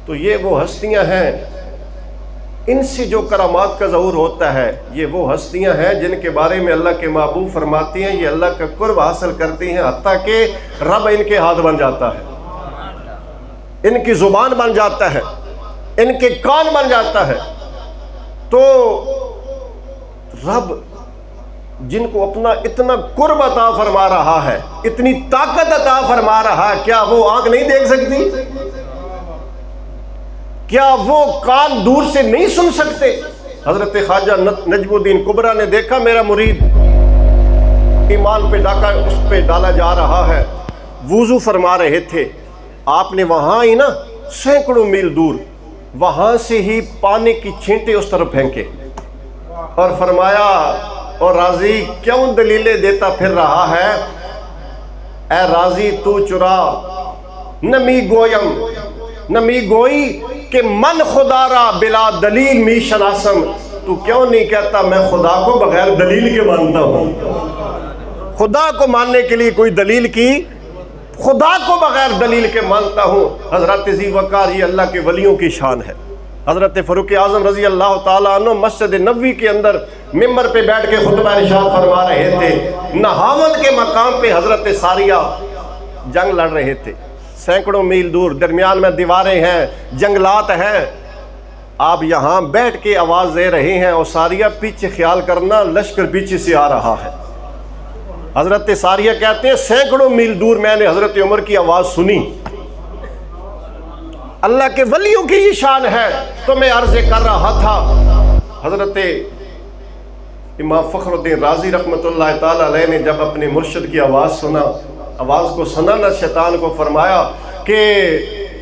تو یہ وہ ہستیاں ہیں، ان سے جو کرامات کا ظہور ہوتا ہے، یہ وہ ہستیاں ہیں جن کے بارے میں اللہ کے محبوب فرماتے ہیں یہ اللہ کا قرب حاصل کرتی ہیں، حتیٰ کہ رب ان کے ہاتھ بن جاتا ہے، ان کی زبان بن جاتا ہے، ان کے کان بن جاتا ہے۔ تو رب جن کو اپنا اتنا قرب عطا فرما رہا ہے، اتنی طاقت عطا فرما رہا ہے، کیا وہ آنکھ نہیں دیکھ سکتی؟ کیا وہ کان دور سے نہیں سن سکتے؟ حضرت خواجہ نجم الدین کبریٰ نے دیکھا میرا مرید ایمان پہ ڈاکہ اس پہ ڈالا جا رہا ہے، وضو فرما رہے تھے، آپ نے وہاں ہی نا سینکڑوں میل دور وہاں سے ہی پانی کی چھینٹے اس طرف پھینکے اور فرمایا اور راضی کیوں دلیلیں دیتا پھر رہا ہے؟ اے راضی تو چرا نمی گویم نمی گوئی کہ من خدا را بلا دلیل می شناسم، تو کیوں نہیں کہتا میں خدا کو بغیر دلیل کے مانتا ہوں؟ خدا کو ماننے کے لیے کوئی دلیل کی، خدا کو بغیر دلیل کے مانتا ہوں۔ حضرت ذی وقار یہ اللہ کے ولیوں کی شان ہے۔ حضرت فاروق اعظم رضی اللہ تعالیٰ عنہ مسجد نبوی کے اندر ممبر پہ بیٹھ کے خطبہ ارشاد فرما رہے تھے، نہاون کے مقام پہ حضرت ساریہ جنگ لڑ رہے تھے، سینکڑوں میل دور، درمیان میں دیواریں ہیں، جنگلات ہیں، آپ یہاں بیٹھ کے آواز دے رہے ہیں اور ساریہ پیچھے خیال کرنا لشکر پیچھے سے آ رہا ہے۔ حضرت ساریہ کہتے ہیں سینکڑوں میل دور میں نے حضرت عمر کی آواز سنی۔ اللہ کے ولیوں کی یہ شان ہے۔ تو میں عرض کر رہا تھا، حضرت امام فخر الدین رازی رحمۃ اللہ تعالیٰ علیہ نے جب اپنے مرشد کی آواز سنا، آواز کو سنا نہ شیطان کو فرمایا کہ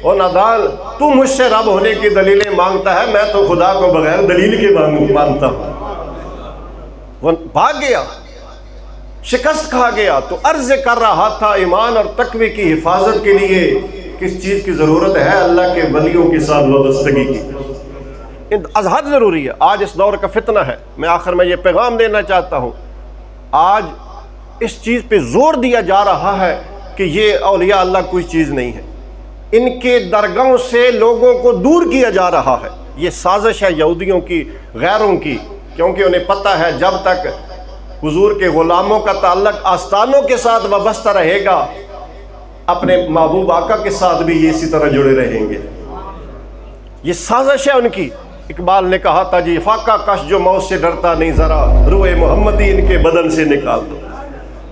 او نادان تو مجھ سے رب ہونے کی دلیلیں مانگتا ہے، میں تو خدا کو بغیر دلیل کے مانتا ہوں۔ وہ بھاگ گیا، شکست کھا گیا۔ تو عرض کر رہا تھا ایمان اور تقوی کی حفاظت کے لیے کس چیز کی ضرورت ہے؟ اللہ کے ولیوں کے ساتھ وابستگی کی ازحد ضروری ہے۔ آج اس دور کا فتنہ ہے، میں آخر میں یہ پیغام دینا چاہتا ہوں، آج اس چیز پہ زور دیا جا رہا ہے کہ یہ اولیاء اللہ کوئی چیز نہیں ہے، ان کے درگاہوں سے لوگوں کو دور کیا جا رہا ہے۔ یہ سازش ہے یہودیوں کی، غیروں کی، کیونکہ انہیں پتہ ہے جب تک حضور کے غلاموں کا تعلق آستانوں کے ساتھ وابستہ رہے گا، اپنے محبوب آقا کے ساتھ بھی یہ اسی طرح جڑے رہیں گے۔ یہ سازش ہے ان کی۔ اقبال نے کہا تھا جی فاقہ کش جو موت سے ڈرتا نہیں، ذرا روح محمدی ان کے بدن سے نکال دو۔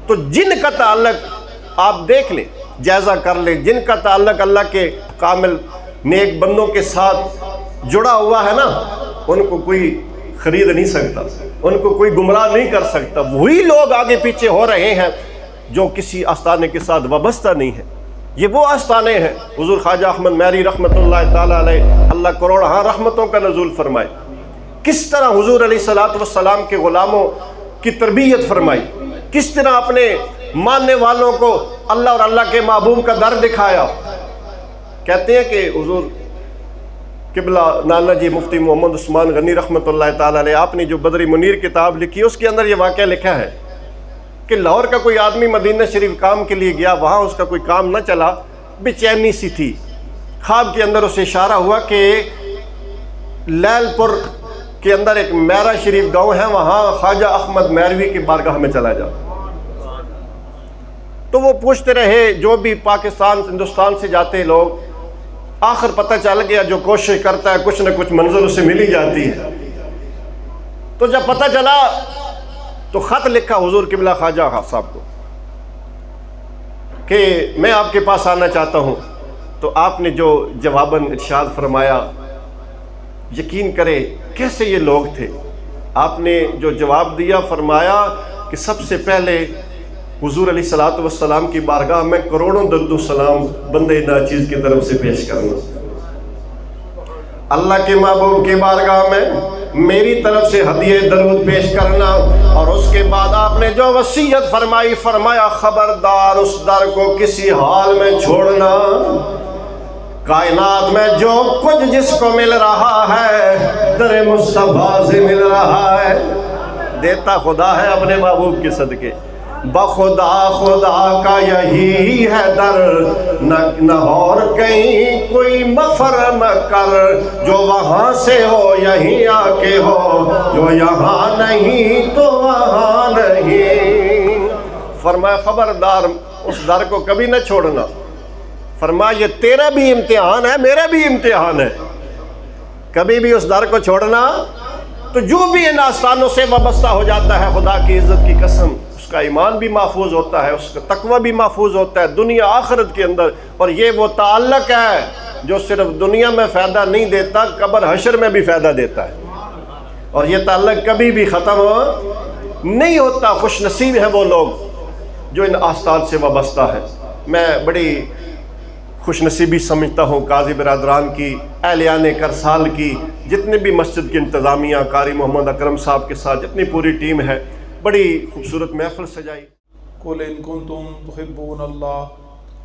تو جن کا تعلق آپ دیکھ لیں، جائزہ کر لیں، جن کا تعلق اللہ کے کامل نیک بندوں کے ساتھ جڑا ہوا ہے نا، ان کو کوئی خرید نہیں سکتا، ان کو کوئی گمراہ نہیں کر سکتا۔ وہی لوگ آگے پیچھے ہو رہے ہیں جو کسی آستانے کے ساتھ وابستہ نہیں ہے۔ یہ وہ آستانے ہیں۔ حضور خواجہ احمد میری رحمۃ اللہ تعالیٰ علیہ، اللہ کروڑ رحمتوں کا نزول فرمائے، کس طرح حضور علیہ الصلوۃ والسلام کے غلاموں کی تربیت فرمائی، کس طرح اپنے ماننے والوں کو اللہ اور اللہ کے محبوب کا در دکھایا۔ کہتے ہیں کہ حضور قبلہ نانا جی مفتی محمد عثمان غنی رحمۃ اللہ تعالیٰ علیہ، آپ نے جو بدر منیر کتاب لکھی اس کے اندر یہ واقعہ لکھا ہے کہ لاہور کا کوئی آدمی مدینہ شریف کام کے لیے گیا، وہاں اس کا کوئی کام نہ چلا، بے چینی سی تھی۔ خواب کے اندر اسے اشارہ ہوا کہ لیل پور کے اندر ایک میرا شریف گاؤں ہے، وہاں خواجہ احمد میروی کی بارگاہ میں چلا جا۔ تو وہ پوچھتے رہے، جو بھی پاکستان ہندوستان سے جاتے لوگ، آخر پتہ چل گیا جو کوشش کرتا ہے کچھ نہ کچھ منزل اسے مل ہی جاتی ہے۔ تو جب پتہ چلا تو خط لکھا حضور قبلہ خواجہ صاحب کو کہ میں آپ کے پاس آنا چاہتا ہوں۔ تو آپ نے جو جواباً ارشاد فرمایا، یقین کرے کیسے یہ لوگ تھے، آپ نے جو جواب دیا فرمایا کہ سب سے پہلے حضور علیہ الصلوۃ والسلام کی بارگاہ میں کروڑوں درود و سلام بندے ناچیز کی طرف سے پیش کرنا، اللہ کے محبوب کی بارگاہ میں میری طرف سے ہدیہ درود پیش کرنا، اور اس کے بعد آپ نے جو وصیت فرمائی، فرمایا خبردار اس در کو کسی حال میں چھوڑنا، کائنات میں جو کچھ جس کو مل رہا ہے در مصطفیٰ سے مل رہا ہے۔ دیتا خدا ہے اپنے محبوب کے صدقے، بخدا خدا کا یہی ہے در، نہ اور کہیں کوئی مفر نہ کر، جو وہاں سے ہو یہیں آ کے ہو، جو یہاں نہیں تو وہاں نہیں۔ فرمایا خبردار اس در کو کبھی نہ چھوڑنا۔ فرمایا یہ تیرا بھی امتحان ہے، میرا بھی امتحان ہے، کبھی بھی اس در کو چھوڑنا تو جو بھی ان آستانوں سے وابستہ ہو جاتا ہے، خدا کی عزت کی قسم، اس کا ایمان بھی محفوظ ہوتا ہے، اس کا تقوی بھی محفوظ ہوتا ہے دنیا آخرت کے اندر۔ اور یہ وہ تعلق ہے جو صرف دنیا میں فائدہ نہیں دیتا، قبر حشر میں بھی فائدہ دیتا ہے، اور یہ تعلق کبھی بھی ختم نہیں ہوتا۔ خوش نصیب ہیں وہ لوگ جو ان آستان سے وابستہ ہیں۔ میں بڑی خوش نصیبی سمجھتا ہوں قاضی برادران کی، اہلیان کرسال کی، جتنے بھی مسجد کی انتظامیہ، قاری محمد اکرم صاحب کے ساتھ جتنی پوری ٹیم ہے، بڑی خوبصورت محفل سجائی۔ قل ان کنتم تحبون اللہ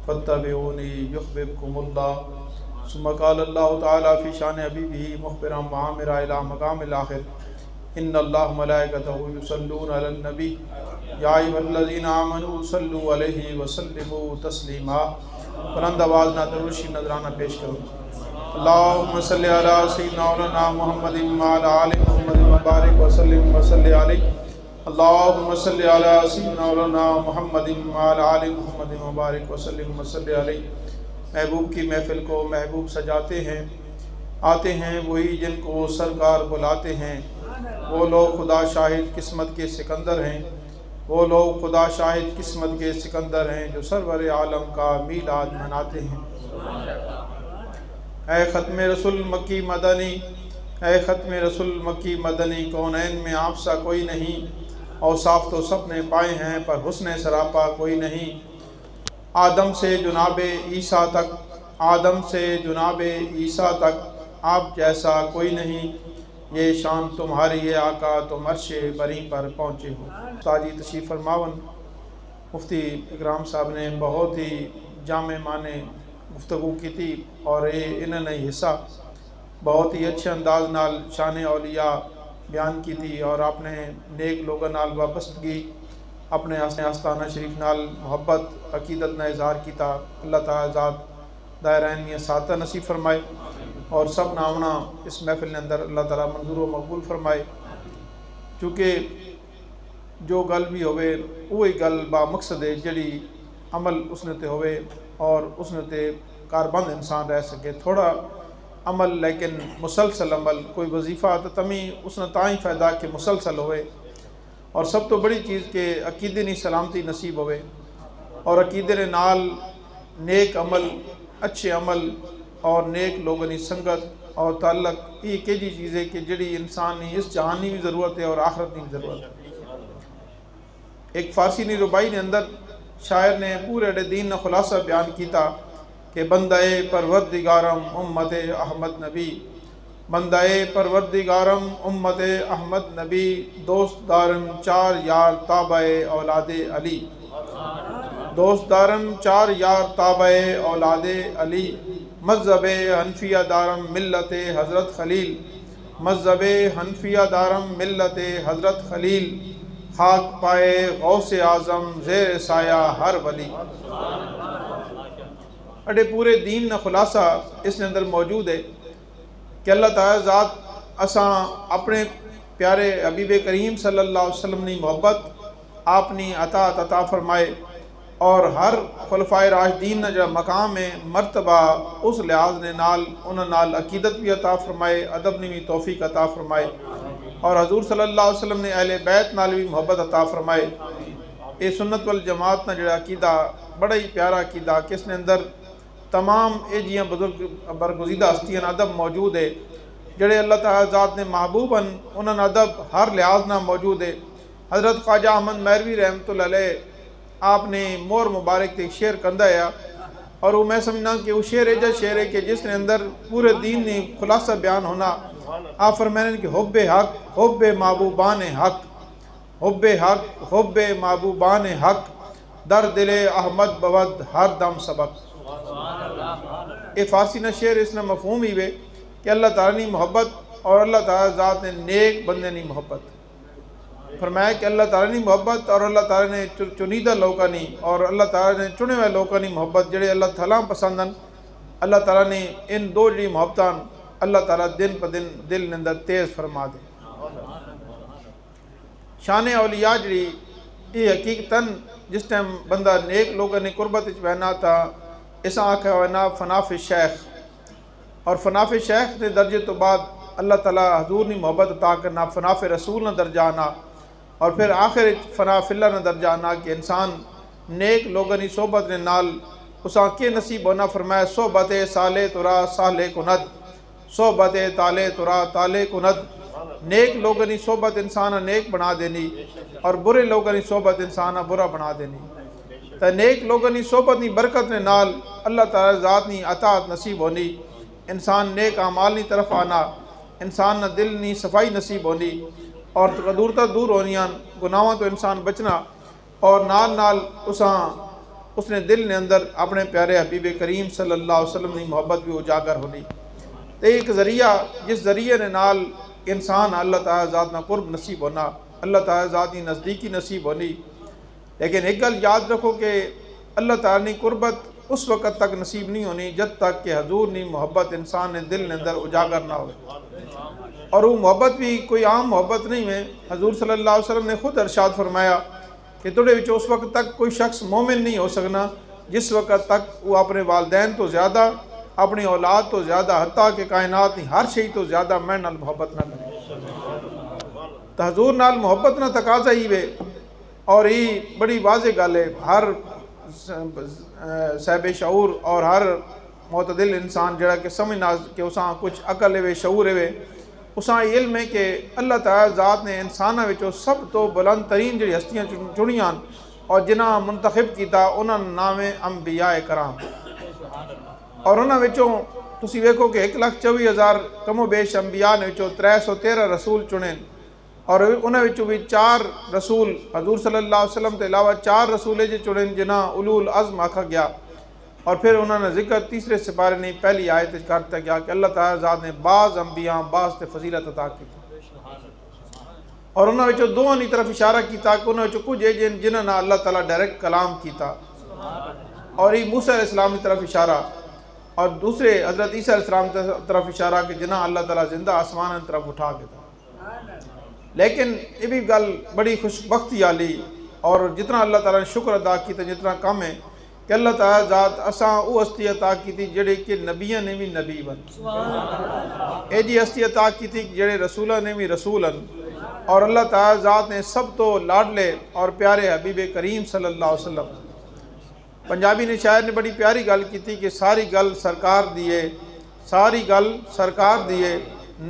فاتبعونی یحببکم اللہ۔ ثم قال اللہ تعالی فی شان حبیبہ مخبرا وعامرا الی مقام الاخر ان اللہ ملائکتہ یصلون علی النبی یا ایھا الذین آمنوا صلوا علیہ وسلموا تسلیما۔ بلند آواز نہ درود نذرانہ پیش کرو۔ اللہم صلی علی سیدنا مولانا محمد وعلی آل محمد وبارک وسلم وصلی علیہ۔ اللہم صلی علی سیدنا مولانا محمد وعلی آل محمد وبارک وسلم وصلی علیہ۔ محبوب کی محفل کو محبوب سجاتے ہیں، آتے ہیں وہی جن کو سرکار بلاتے ہیں، وہ لوگ خدا شاہد قسمت کے سکندر ہیں، وہ لوگ خدا شاہد قسمت کے سکندر ہیں جو سرور عالم کا میلاد مناتے ہیں۔ اے ختم رسول مکی مدنی، اے ختم رسول مکی مدنی، کونین میں آپ سا کوئی نہیں، اوصاف تو سب نے پائے ہیں پر حسن سراپا کوئی نہیں۔ آدم سے جناب عیسیٰ تک، آدم سے جناب عیسیٰ تک آپ جیسا کوئی نہیں، یہ شان تمہاری ہے آقا تم عرش بری پر پہنچے ہو۔ تاجی تشریف فرماون مفتی اکرام صاحب نے بہت ہی جامع معنی گفتگو کی تھی، اور انہوں نے حصہ بہت ہی اچھے انداز نال شان اولیاء بیان کی تھی، اور آپ نے نیک لوگوں نال وابستگی، اپنے آستانہ شریف نال محبت عقیدت نہ اظہار کیتا۔ اللہ تعالیٰ ذات دائرین میں ساتھ نصیب فرمائے، اور سب نامنا اس محفل کے اندر اللہ تعالیٰ منظور و مقبول فرمائے۔ چونکہ جو گل بھی ہوئے وہی گل با مقصد ہے جڑی عمل اس نے تے ہوئے اور اس نے تے کاربند انسان رہ سکے۔ تھوڑا عمل لیکن مسلسل عمل، کوئی وظیفہ تو تمی اس نے تاں ہی فائدہ کہ مسلسل ہوئے، اور سب تو بڑی چیز کہ عقیدے نہیں سلامتی نصیب ہوئے، اور عقیدے نے نال نیک عمل، اچھے عمل اور نیک لوگوں کی سنگت اور تعلق، یہ ایک جی چیز ہے کہ جڑی انسان نے اس جہانی بھی ضرورت ہے اور آخرت کی بھی ضرورت ہے۔ ایک فارسی نی ربائی نے اندر شاعر نے پورے دین نے خلاصہ بیان کیتا کہ بندہ پروردگارم امت احمد نبی، بندہ پروردگارم امت احمد نبی، دوست دارم چار یار تابع اولاد علی، دوست دارم چار یار تابع اولاد علی، مذہب حنفیہ دارم ملت حضرت خلیل، مذہب حنفیہ دارم ملت حضرت خلیل، خاک پائے غوث اعظم زیر سایہ ہر ولی۔ اڑے پورے دین نہ خلاصہ اس نے اندر موجود ہے کہ اللہ تعالیٰ ذات اساں اپنے پیارے حبیب کریم صلی اللہ علیہ وسلم نے محبت آپ نے عطا فرمائے، اور ہر خلفائے راشدین نے جو مقام ہے مرتبہ اس لحاظ نے نال انہوں نال عقیدت بھی عطا فرمائے، ادب نے بھی توفیق عطا فرمائے، اور حضور صلی اللہ علیہ وسلم نے اہل بیت نال بھی محبت عطا فرمائے۔ یہ سنت والجماعت نہ جڑا عقیدہ بڑا ہی پیارا عقیدہ کہ اس نے اندر تمام جیاں بزرگ برگزیدہ ہستیاں ادب موجود ہے، جڑے اللہ تعالیٰ ذات نے محبوباً انہوں نے ادب ہر لحاظ نہ موجود ہے۔ حضرت خواجہ احمد مہروی رحمۃ اللہ علیہ آپ نے مور مبارک تے شعر کندہ ہے، اور وہ میں سمجھنا کہ وہ شعر ایجا شعر ہے کہ جس نے اندر پورے دین نے خلاصہ بیان ہونا۔ آپ فرمائیں کہ حب حق حب محبوبان حق، حب حق حب محبوبان حق، در دل احمد بود ہر دم سبق۔ یہ فارسی نہ شعر اس نے مفہوم ہی وے کہ اللہ تعالیٰ نے محبت اور اللہ تعالیٰ ذات نے نیک بندے نے محبت۔ فرمایا کہ اللہ تعالیٰ نے محبت اور اللہ تعالیٰ نے چنیدہ لوگوں نے اور اللہ تعالیٰ نے چنے ہوئے لوگوں نے محبت جڑے اللہ تعالیٰ پسند ہیں، اللہ تعالیٰ نے ان دو جڑی محبتاں اللہ تعالیٰ دن پہ دن دل اندر تیز فرما دے۔ شان اولیاء جڑی یہ حقیقتاً جس ٹائم بندہ نیک لوگوں نے قربت بہنا تھا اس آنکھ ہونا فناف شیخ، اور فناف شیخ کے درجے تو بعد اللہ تعالیٰ حضور نے محبت عطا کرنا، فناف رسول نہ درجہ آنا، اور پھر آخر فناف اللہ نہ درجہ آنا کہ انسان نیک لوگوں نے صحبت نے نال اساں کے نصیب ہونا۔ فرمایا صحبت صالح ترا صالح کند، صحبت تالے ترا تالے کند۔ نیک لوگوں نے صحبت انسان نیک بنا دینی اور برے لوگوں نے صحبت انسان برا بنا دینی۔ تو نیک لوگوں نے صحبت نی برکت نے نال اللہ تعالیٰ ذات نی عطاعت نصیب ہونی، انسان نیک اعمال نی طرف آنا، انسان نہ دل نی صفائی نصیب ہونی اور دورتا دور ہونیاں گناہاں تو انسان بچنا، اور نال نال اس نے دل نے اندر اپنے پیارے حبیب کریم صلی اللہ علیہ وسلم نے محبت بھی اجاگر ہونی۔ تو ایک ذریعہ جس ذریعے نے نال انسان اللہ تعالیٰ ذات نہ قرب نصیب ہونا، اللہ تعالیٰ ذات کی نزدیکی نصیب ہونی۔ لیکن ایک گل یاد رکھو کہ اللہ تعالیٰ نے قربت اس وقت تک نصیب نہیں ہونی جب تک کہ حضور نے محبت انسان نے دل نے اندر اجاگر نہ ہو، اور وہ محبت بھی کوئی عام محبت نہیں ہے۔ حضور صلی اللہ علیہ وسلم نے خود ارشاد فرمایا کہ تھوڑے وچ اس وقت تک کوئی شخص مومن نہیں ہو سکنا جس وقت تک وہ اپنے والدین تو زیادہ، اپنی اولاد تو زیادہ، حتیٰ کہ کائنات ہر شئی تو زیادہ میں نال محبت نہ کرے۔ تو حضور نال محبت نہ تقاضا ہی وے، اور یہ بڑی واضح گل ہے، ہر صاحب شعور اور ہر معتدل انسان جڑا کہ سمجھنا کہ اساں کچھ عقل ہے شعور ہے، اساں علم ہے کہ اللہ تعالیٰ ذات نے انساناں وچوں سب تو بلند ترین جڑی ہستیاں چنیاں اور جنہاں منتخب کیتا انہاں نام انبیاء کرام، اور انہاں وچوں تسی ویکھو کہ 1,24,000 کم و بیش انبیاء نے وچوں 313 رسول چنے، اور انہاں وچوں بھی 4 رسول حضور صلی اللہ علیہ وسلم کے علاوہ 4 رسول جو چنے جنہاں اولو العزم آکھا گیا، اور پھر انہوں نے ذکر تیسرے سپارے نے پہلی آیت کرتا گیا کہ اللہ تعالیٰ ذات نے بعض انبیاء بعض تے فضیلت عطا کی، اور انہوں نے دو کی طرف اشارہ کیتا کہ انہوں نے کچھ جنہوں نے اللہ تعالیٰ ڈائریکٹ کلام کیتا، اور یہ موسیٰ علیہ السلام کی طرف اشارہ، اور دوسرے حضرت عیسیٰ علیہ السلام کی طرف اشارہ کہ جنہاں اللہ تعالیٰ زندہ آسمان کی طرف اٹھا کے تھا۔ لیکن یہ بھی گل بڑی خوش بختی والی، اور جتنا اللہ تعالیٰ نے شکر ادا کیتا جتنا کم ہے کہ اللہ تعالیٰ ذات اساں وہ ہستی عطا کی تھی جڑے کہ نبیاں نے بھی نبی بن، اے جی ہستی عطا کی تھی جڑے رسولہ نے بھی رسول ہیں، اور اللہ تعالیٰ ذات نے سب تو لاڈلے اور پیارے حبیب کریم صلی اللہ علیہ وسلم۔ پنجابی نے شاعر نے بڑی پیاری گل کی تھی کہ ساری گل سرکار دیے، ساری گل سرکار دیے،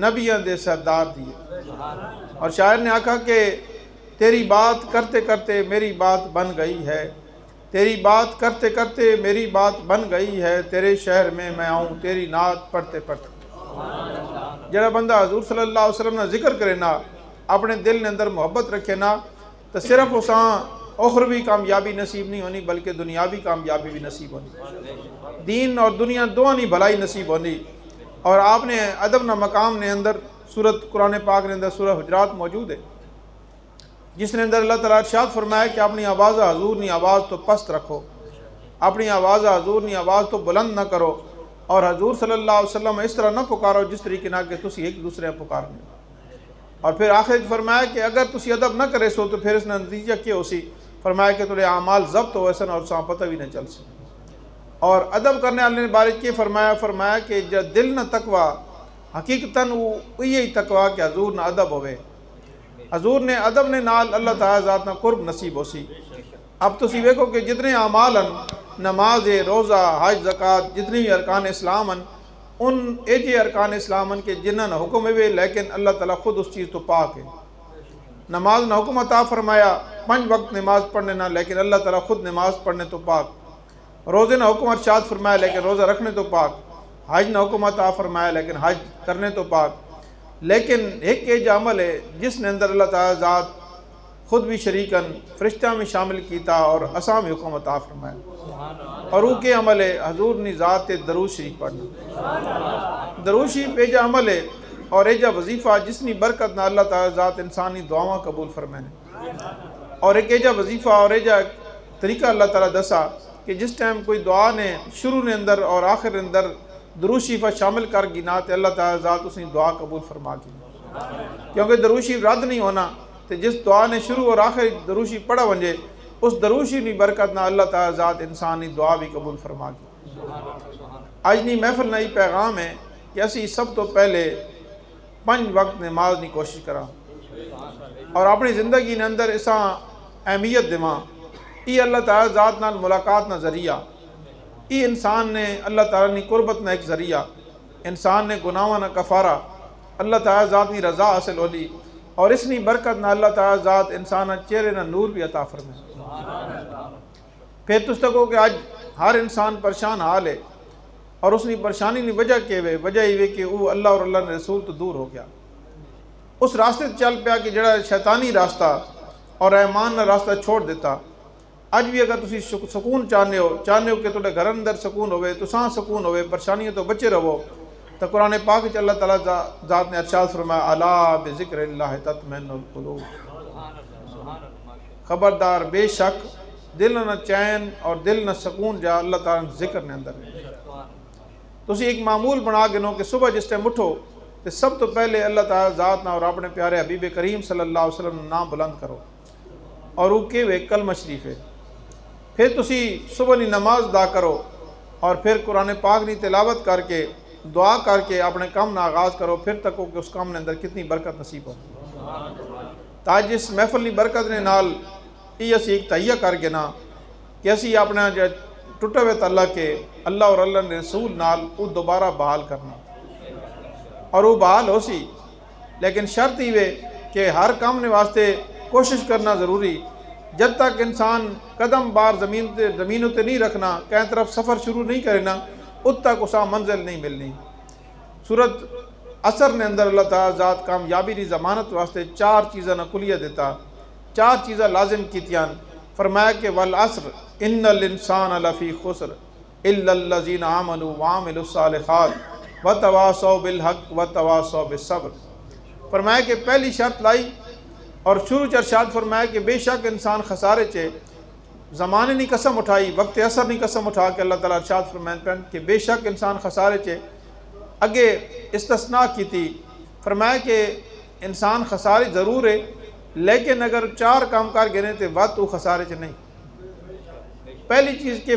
نبیاں دے سردار دیے، اور شاعر نے آکھا کہ تیری بات کرتے کرتے میری بات بن گئی ہے، تیری بات کرتے کرتے میری بات بن گئی ہے، تیرے شہر میں میں آؤں تیری نعت پڑھتے پڑھتے۔ جڑا بندہ حضور صلی اللہ علیہ وسلم نے ذکر کرے نا، اپنے دل نے اندر محبت رکھے نا، تو صرف اساں اخروی کامیابی نصیب نہیں ہونی بلکہ دنیاوی کامیابی بھی نصیب ہونی، دین اور دنیا دونوں نہیں بھلائی نصیب ہونی۔ اور آپ نے ادب نہ مقام نے اندر سورت قرآن پاک نے اندر سورہ حجرات موجود ہے جس نے اندر اللہ تعالیٰ ارشاد فرمایا کہ اپنی آواز حضور نی آواز تو پست رکھو، اپنی آواز حضور نی آواز تو بلند نہ کرو، اور حضور صلی اللہ علیہ وسلم اس طرح نہ پکارو جس طریقے نہ کہ تسی ایک دوسرے پکارنے۔ اور پھر آخر فرمایا کہ اگر تسی ادب نہ کرے سو تو پھر اس نے نتیجہ کیا ہو سی، فرمایا کہ تھوڑے اعمال ضبط ہو سن اور ساں پتہ بھی نہ چل سن۔ اور ادب کرنے والے نے بارے کی فرمایا کہ جب دل نہ تقوی حقیقتاً وہ یہی تقوی کہ حضور نہ ادب ہوئے، حضور نے ادب نے نال اللہ تعالیٰ ذات نہ قرب نصیب ہو سی۔ اب تسی ویکھو کہ جتنے اعمال ہیں، نماز، روزہ، حج، زکوٰۃ، جتنی بھی ارکان اسلام ہیں، ان ایجے ارکان اسلام ہیں کہ جنہاں نے حکم ہوئے لیکن اللہ تعالیٰ خود اس چیز تو پاک ہے۔ نماز نہ حکم عطا فرمایا 5 وقت نماز پڑھنے نہ، لیکن اللہ تعالیٰ خود نماز پڑھنے تو پاک۔ روزے نہ حکم ارشاد فرمایا لیکن روزہ رکھنے تو پاک۔ حج نہ حکم عطا فرمایا لیکن حج کرنے تو پاک۔ لیکن ایک ایج عمل ہے جس نے اندر اللہ تعالیٰ ذات خود بھی شریکاً فرشتہ میں شامل کیتا اور اساں میں حکم عطا فرمایا، اور وہ کے عمل ہے حضور نی ذات درود شریف پڑھنا۔ درود شریف ایج عمل ہے اور ایجا وظیفہ جسنی برکت نہ اللہ تعالیٰ ذات انسانی دعاواں قبول فرمائے، اور ایک ایجا وظیفہ اور ایجا طریقہ اللہ تعالیٰ دسا کہ جس ٹائم کوئی دعا نے شروع نے اندر اور آخر نے اندر درود شریفہ شامل کر گنا تو اللہ تعالیٰ ذات اس نے دعا قبول فرما کی، کیونکہ درود شریف رد نہیں ہونا، تو جس دعا نے شروع اور آخر درود شریف پڑھا ونجے اس درود شریف کی برکت نہ اللہ تعالیٰ ذات انسانی دعا بھی قبول فرما کی۔ آج نی محفل نئی پیغام ہے کہ اسی سب تو پہلے 5 وقت نماز کی کوشش کرا اور اپنی زندگی نے اندر اساں اہمیت دیواں۔ یہ اللہ تعالیٰ ذات نال ملاقات نہ ذریعہ، یہ انسان نے اللہ تعالیٰ نے قربت نہ ایک ذریعہ، انسان نے گناہاں نہ کفارہ، اللہ تعالیٰ ذات کی رضا حاصل ہولی، اور اس نی برکت نہ اللہ تعالیٰ ذات انسان چہرے نہ نور بھی عطا فرمائے۔ پھر تس تکو کہ آج ہر انسان پریشان حال ہے، اور اس نے پریشانی کی وجہ کیا ہے؟ وجہ یہ کہ وہ اللہ اور اللہ نے رسول تو دور ہو گیا، اس راستے چل پیا کہ جڑا شیطانی راستہ اور رحمان نے راستہ چھوڑ دیتا۔ اج بھی اگر تسی سکون چاہنے ہو کہ تھوڑے گھر اندر سکون ہوئے، تساں سکون ہوئے، پریشانیوں تو بچے رہو، تو قرآن پاک وچ اللہ تعالیٰ ذات نے ارشاد فرمایا الا بذکر اللہ تطمئن القلوب، خبردار بے شک دل نہ چین اور دل نہ سکون جا اللہ تعالیٰ نے ذکر نے اندر ہے۔ تسی ایک معمول بنا گنو کہ صبح جس ٹائم اٹھو تو سب تو پہلے اللہ تعالیٰ ذات نہ اور اپنے پیارے حبیب کریم صلی اللہ علیہ وسلم نام بلند کرو، اور وہ کہ وہ کلمہ شریف ہے۔ پھر تسی صبح نی نماز ادا کرو، اور پھر قرآن پاک نی تلاوت کر کے دعا کر کے اپنے کام نہ آغاز کرو، پھر تکو کہ اس کام نے اندر کتنی برکت نصیب ہو۔ تاج اس محفل نی برکت نے نال یہ اسی ایک تہیہ کر کے نا کہ اسی اپنا جو ٹوٹے ہوئے تعلق کے اللہ اور اللہ نے رسول نال وہ دوبارہ بحال کرنا، اور وہ بحال ہو سی، لیکن شرط ہی وے کہ ہر کام نے واسطے کوشش کرنا ضروری، جب تک انسان قدم بار زمینوں تے نہیں رکھنا، کہیں طرف سفر شروع نہیں کرنا، ات تک اسا منزل نہیں ملنی۔ سورت عصر نے اندر اللہ تعالیٰ ذات کامیابی کی ضمانت واسطے 4 چیزیں نہ کلیہ دیتا، 4 چیزیں لازم کیتیاں، فرمایا کہ والعصر ان الانسان لفی خسر الا الذین آمنوا وعملوا الصالحات وتواصوا بالحق وتواصوا بالصبر۔ فرمایا کہ پہلی شرط لائی اور شروع ارشاد فرمایا کہ بے شک انسان خسارے چے، زمانے نہیں قسم اٹھائی، وقت اثر نہیں قسم اٹھا کے اللہ تعالیٰ ارشاد فرمایا کہ بے شک انسان خسارے چے، اگے استثناء کی تھی، فرمایا کہ انسان خسارے ضرور ہے، لیکن اگر 4 کام کر گنے تو وقت وہ خسارے چے نہیں۔ پہلی چیز کے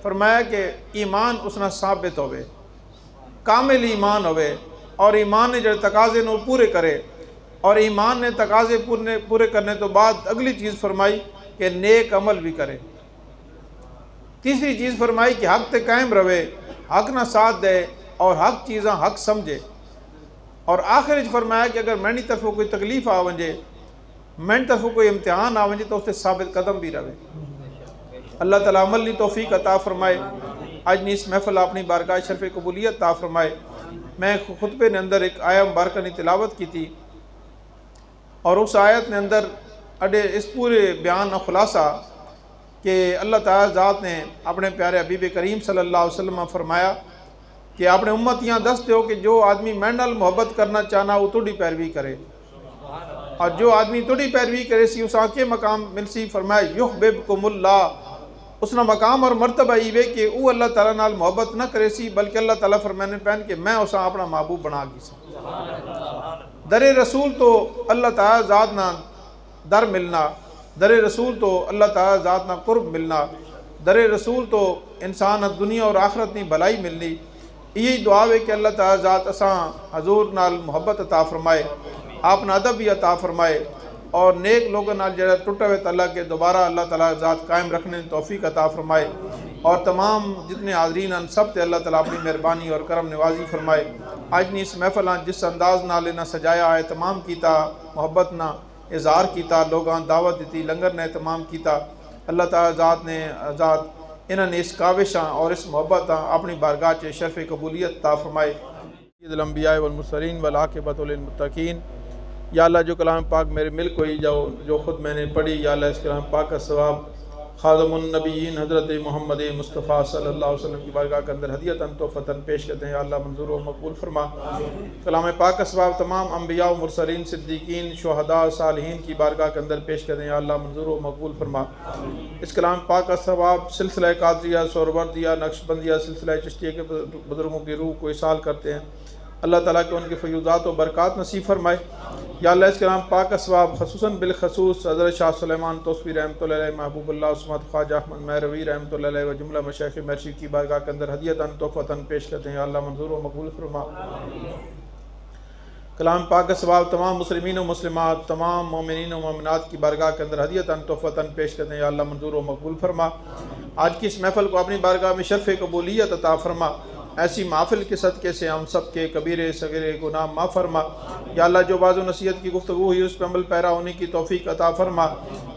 فرمایا کہ ایمان اس نے ثابت ہوئے، کامل ایمان ہوئے، اور ایمان نے جڑے تقاضے نو پورے کرے، اور ایمان نے تقاضے پورے کرنے تو بعد اگلی چیز فرمائی کہ نیک عمل بھی کرے۔ تیسری چیز فرمائی کہ حق تے قائم رہے، حق نہ ساتھ دے، اور حق چیزاں حق سمجھے، اور آخر فرمایا کہ اگر میری طرفوں کوئی تکلیف آ ونجے، میری طرفوں کوئی امتحان آ ونجے تو اس سے ثابت قدم بھی رہے۔ اللہ تعالیٰ عمل لی توفیق عطا فرمائے۔ آج نی اس محفل اپنی بارگاہ شرف قبولیت عطا فرمائے۔ میں خطبے نے اندر ایک آیت مبارکہ نے تلاوت کی تھی، اور اس آیت نے اندر اڈے اس پورے بیان کا خلاصہ کہ اللہ تعالیٰ ذات نے اپنے پیارے حبیب کریم صلی اللہ علیہ وسلم فرمایا کہ اپنے امتیاں دس دیو کہ جو آدمی میں نال محبت کرنا چاہنا وہ توڑی پیروی کرے، اور جو آدمی توڑی پیروی کرے سی اس آنکھے مقام مل سی، فرمایا یحببکم اللہ، اس نے مقام اور مرتبہ یہ کہ وہ اللہ تعالیٰ نال محبت نہ کرے سی، بلکہ اللہ تعالیٰ فرمانے پہن کہ میں اسا اپنا محبوب بنا گی سی۔ در رسول تو اللہ تعالیٰ ذات نہ در ملنا، در رسول تو اللہ تعالیٰ ذات نہ قرب ملنا، در رسول تو انسان دنیا اور آخرت نی بھلائی ملنی۔ یہی دعا ہے کہ اللہ تعالیٰ ذات اساں حضور نال محبت عطا فرمائے، آپ نے ادب بھی عطا فرمائے، اور نیک لوگوں نال جڑا ٹوٹے ہوئے تعلق کے دوبارہ اللہ تعالیٰ ذات قائم رکھنے کی توفیق عطا فرمائے، اور تمام جتنے حاضرین ہیں سب تے اللہ تعالیٰ اپنی مہربانی اور کرم نوازی فرمائے۔ آج نی اس محفل جس انداز نال انہاں سجایا ہے، تمام کیتا، محبت نہ اظہار کیتا، لوگاں دعوت دیتی، لنگر نے اہتمام کیتا، اللہ تعالیٰ ذات نے انہوں نے اس کاوشاں اور اس محبت اپنی بارگاہ چے شرف قبولیت عطا فرمائے۔ سید الانبیاء والمرسلین والعاقبۃ للمتقین۔ یا اللہ جو کلام پاک میرے ملک ہوئی جو خود میں نے پڑھی، یا اللہ اس کلام پاک کا ثواب خادم النبیین حضرت محمد مصطفیٰ صلی اللہ علیہ وسلم کی بارگاہ کے اندر ہدیتاً تحفتاً پیش کرتے ہیں، یا اللہ منظور و مقبول فرما۔ کلام پاک اسباب تمام انبیاء و مرسلین، صدیقین، شہداء، صالحین کی بارگاہ کے اندر پیش کرتے ہیں، یا اللہ منظور و مقبول فرما۔ اس کلام پاک کا ثواب سلسلہ قادریہ، سہروردیہ، نقشبندیہ، سلسلہ چشتیہ کے بزرگوں کی روح کو ایصال کرتے ہیں، اللہ تعالیٰ کے ان کے فیوضات و برکات نصیب فرمائے۔ یا اللہ اس کلام پاک کا ثواب خصوصاً بالخصوص حضرت شاہ سلیمان توسفی رحمۃ اللہ علیہ، محبوب اللہ عصمت خواجہ احمد مہروی رحمۃ اللہ علیہ و جملہ مشائخ مرشد کی بارگاہ کے اندر ہدیتاً تحفتاً پیش کرتے ہیں، یا اللہ منظور و مقبول فرما۔ کلام پاک کا ثواب تمام مسلمین و مسلمات، تمام مومنین و مومنات کی بارگاہ کے اندر ہدیتاً تحفتاً پیش کرتے ہیں، یا اللہ منظور و مقبول فرما۔ آج کی اس محفل کو اپنی بارگاہ میں شرف قبولیت عطا فرما۔ ایسی محفل کے صدقے سے ہم سب کے کبیرے صغیرے گناہ معاف فرما۔ یا اللہ جو باز و نصیحت کی گفتگو ہوئی اس پہ عمل پیرا ہونے کی توفیق عطا فرما،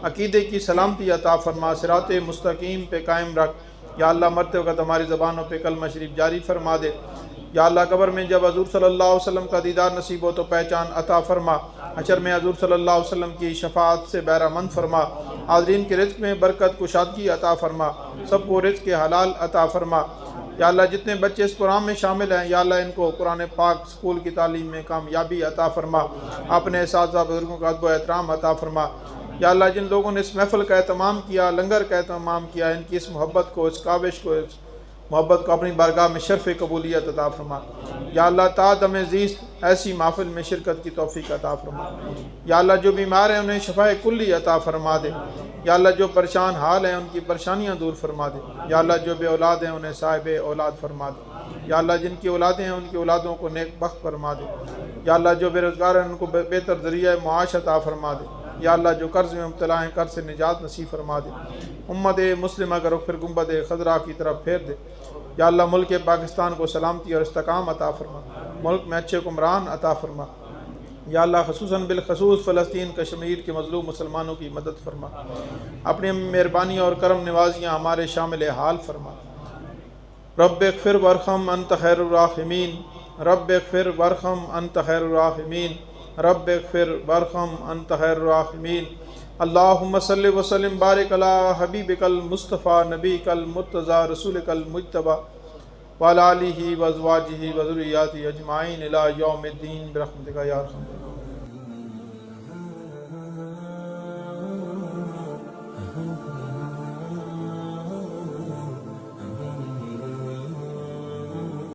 عقیدے کی سلامتی عطا فرما، صراط مستقیم پہ قائم رکھ۔ یا اللہ مرتے وقت ہماری زبانوں پہ کلمہ شریف جاری فرما دے۔ یا اللہ قبر میں جب حضور صلی اللہ علیہ وسلم کا دیدار نصیب ہو تو پہچان عطا فرما، حشر میں حضور صلی اللہ علیہ وسلم کی شفاعت سے بہرہ مند فرما، حاضرین کے رزق میں برکت کشادگی عطا فرما، سب کو رزق کے حلال عطا فرما۔ یا اللہ جتنے بچے اس پروگرام میں شامل ہیں، یا اللہ ان کو قرآن پاک اسکول کی تعلیم میں کامیابی عطا فرما، اپنے اساتذہ بزرگوں کا ادب و احترام عطا فرما۔ یا اللہ جن لوگوں نے اس محفل کا اہتمام کیا، لنگر کا اہتمام کیا، ان کی اس محبت کو، اس کاوش کو، اس محبت کو اپنی بارگاہ میں شرف قبولیت عطا فرما۔ یا اللہ تا دم زیست ایسی محفل میں شرکت کی توفیق عطا فرما۔ یا اللہ جو بیمار ہیں انہیں شفاء کلی عطا فرما دے۔ یا اللہ جو پریشان حال ہیں ان کی پریشانیاں دور فرما دے۔ یا اللہ جو بے اولاد ہیں انہیں صاحب اولاد فرما دے۔ یا اللہ جن کی اولادیں ہیں ان کی اولادوں کو نیک بخت فرما دے۔ یا اللہ جو بے روزگار ہیں ان کو بہتر ذریعہ معاش عطا فرما دے۔ یا اللہ جو قرض میں مبتلا ہیں قرض سے نجات نصیب فرما دے۔ امت مسلمہ کا رخ پھر گنبد خضرا کی طرف پھیر دے۔ یا اللہ ملک پاکستان کو سلامتی اور استحکام عطا فرما، ملک میں اچھے حکمران عطا فرما۔ یا اللہ خصوصاً بالخصوص فلسطین کشمیر کے مظلوم مسلمانوں کی مدد فرما، اپنی مہربانی اور کرم نوازیاں ہمارے شامل حال فرما۔ رب اغفر وارحم انت خیر الراحمین، رب اغفر وارحم انت خیر الراحمین، رب اغفر وارحم انت خیر الراحمین۔ اللہم صلی وسلم بارک علی حبیبک المصطفیٰ نبیک المرتضیٰ رسولک المجتبیٰ وعلی آلہ وازواجہ وذریاتہ اجمعین الی یوم الدین برحمتک یا ارحم۔